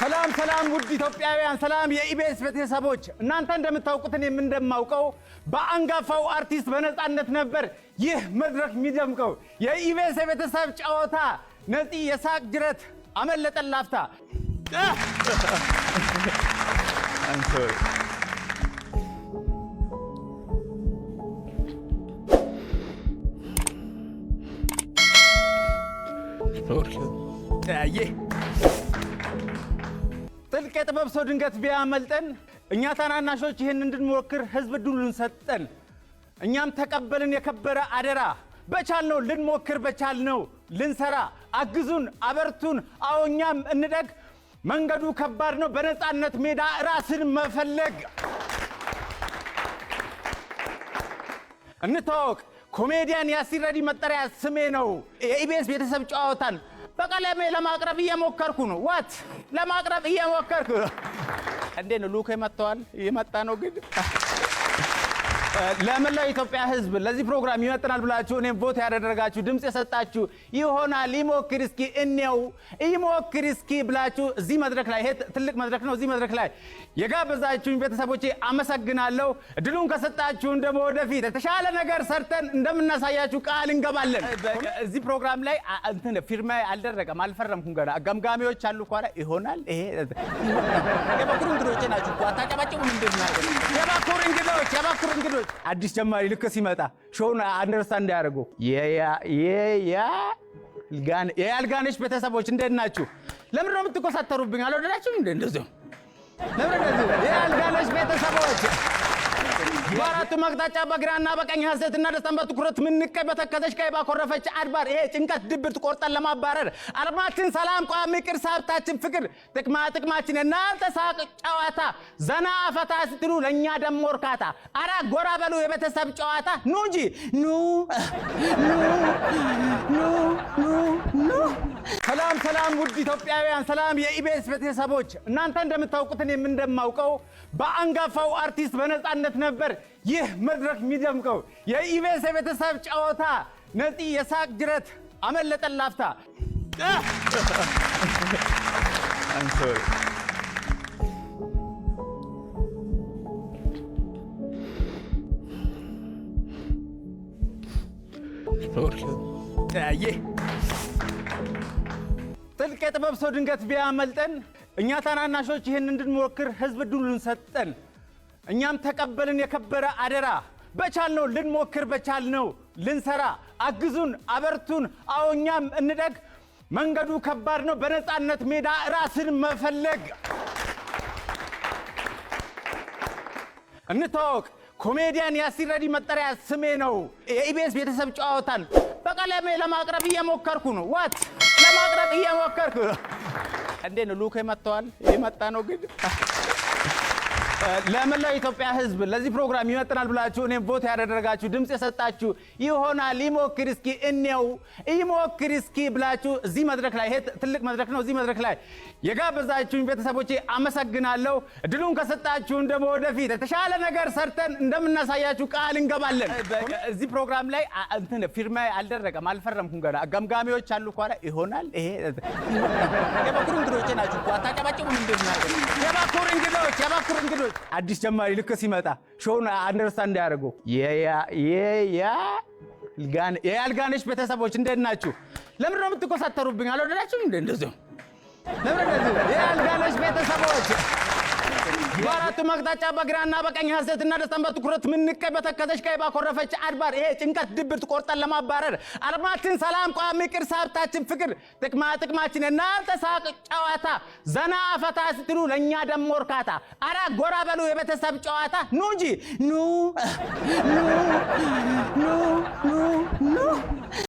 ሰላም ውድ ኢትዮጵያውያን ሰላም የኢቢኤስ ቤተሰቦች እናንተ እንደምታውቁት እኔም እንደማውቀው በአንጋፋው አርቲስት በነፃነት ነበር ይህ መድረክ የሚደምቀው የኢቢኤስ ቤተሰብ ጨዋታ ነፂ የሳቅ ጅረት አመለጠን ላፍታ I'm sorry ጥልቅ የጥበብ ሰው ድንገት ቢያመልጠን እኛ ታናናሾች ይህን እንድንሞክር ህዝብ ዕድሉን ሰጠን እኛም ተቀበልን የከበረ አደራ በቻልነው ልንሞክር በቻልነው ልንሰራ አግዙን አበርቱን አዎ እኛም እንደግ መንገዱ ከባድ ነው በነፃነት ሜዳ ራስን መፈለግ እንታወቅ ኮሜዲያን ያሲር ረዲ መጠሪያ ስሜ ነው የኢቢኤስ ቤተሰብ ጨዋታን በቀለሜ ለማቅረብ እየሞከርኩ ነው ዋት ለማቅረብ እየሞከርኩ እንዴ ነው ሉክ የመጣዋል እየመጣ ነው ግን ለመላው ኢትዮጵያ ህዝብ ለዚህ ፕሮግራም ይመጥናል ብላችሁ እኔም ቮት ያደረጋችሁ ድምጽ የሰጣችሁ ይሆናል ይሞክር እስኪ እኔው ይሞክር እስኪ ብላችሁ እዚህ መድረክ ላይ ትልቅ መድረክ ነው እዚህ መድረክ ላይ የጋበዛችሁኝ ቤተሰቦቼ አመሰግናለሁ እድሉን ከሰጣችሁን ደግሞ ወደፊት የተሻለ ነገር ሰርተን እንደምናሳያችሁ ቃል እንገባለን እዚህ ፕሮግራም ላይ እንትን ፊርማ አልደረገም አልፈረምኩም ገና ገምጋሚዎች አሉ ኳላ ይሆናል ይሄ የባኩር እንግዶች ናችሁ አታጨባጭቡ ምንድነው የባኩር እንግዶች አዲስ ጀማሪ ልክ ሲመጣ ሾውን አንደርስታንድ ያደርጉ የያልጋነሽ ቤተሰቦች እንደናችሁ ለምን ነው የምትቆሳተሩብኝ አልወደዳችሁም እንደዚህ ለምን ነው የያልጋነሽ ቤተሰቦች ባራቱ መቅጣጫ በግራና በቀኝ ሐሰትና ደስታን በትኩረት ምንቀይ በተከተሽ ቀይ ባኮረፈች አድባር ይሄ ጭንቀት ድብርት ቆርጠን ለማባረር አለማችን ሰላም ቋሚ ቅርስ ሀብታችን ፍቅር ጥቅማችን እናንተ ሳቅ ጨዋታ ዘና ፈታ ስትሉ ለኛ ደሞ እርካታ አራ ጎራ በሉ የቤተሰብ ጨዋታ ኑ እንጂ ኑ ሰላም ውድ ኢትዮጵያውያን ሰላም የኢቢኤስ ቤተሰቦች እናንተ እንደምታውቁት እኔም እንደማውቀው በአንጋፋው አርቲስት በነፃነት ነበር ይህ መድረክ የሚደምቀው የኢቢኤስ ቤተሰብ ጨዋታ ነፂ የሳቅ ጅረት አመለጠን ላፍታ I'm sorry ጥልቅ የጥበብ ሰው ድንገት ቢያመልጠን እኛ ታናናሾች ይህን እንድንሞክር ህዝብ ዕድሉን ሰጠን እኛም ተቀበልን የከበረ አደራ በቻልነው ልንሞክር በቻልነው ልንሰራ አግዙን አበርቱን አዎ እኛም እንደግ መንገዱ ከባድ ነው በነፃነት ሜዳ ራስን መፈለግ እንታወቅ ኮሜዲያን ያሲር ረዲ መጠሪያ ስሜ ነው የኢቢኤስ ቤተሰብ ጨዋታን በቀለሜ ለማቅረብ እየሞከርኩ ነው ዋት ለማቅረብ እየሞከርኩ እንዴ ነው ሉክ የመጣዋል እየመጣ ነው ግን ለመላው ኢትዮጵያ ህዝብ ለዚህ ፕሮግራም ይመጥናል ብላችሁ እኔም ቮት ያደረጋችሁ ድምጽ የሰጣችሁ ይሆናል ይሞክር እስኪ እኔው ይሞክር እስኪ ብላችሁ እዚህ መድረክ ላይ ትልቅ መድረክ ነው እዚህ መድረክ ላይ የጋበዛችሁኝ ቤተሰቦቼ አመሰግናለሁ እድሉን ከሰጣችሁን ደግሞ ወደፊት የተሻለ ነገር ሰርተን እንደምናሳያችሁ ቃል እንገባለን እዚህ ፕሮግራም ላይ እንትን ፊርማ አልደረገም አልፈረምኩም ገና ገምጋሚዎች አሉ ኳላ ይሆናል ይሄ የባኩር እንግዶች ናችሁ አታጨባጭቡ ምንድነው የባኩር እንግዶች አዲስ ጀማሪ ልክ ሲመጣ ሾውን አንደርስታንድ ያደርጉ የያልጋነሽ ቤተሰቦች እንደናችሁ ለምን ነው የምትቆሳተሩብኝ አልወደዳችሁም እንደዚህ ለምን ነው የያልጋነሽ ቤተሰቦች ባራቱ መቅጣጫ በግራና በቀኝ ሐሰትና ደስታን በትኩረት ምንቀይ በተከተሽ ቀይ ባኮረፈች አድባር ይሄ ጭንቀት ድብርት ቆርጠን ለማባረር አለማችን ሰላም ቋሚ ቅርስ ሀብታችን ፍቅር ጥቅማችን እናንተ ሳቅ ጨዋታ ዘና ፈታ ስትሉ ለኛ ደሞ እርካታ አራ ጎራ በሉ የቤተሰብ ጨዋታ ኑ እንጂ ኑ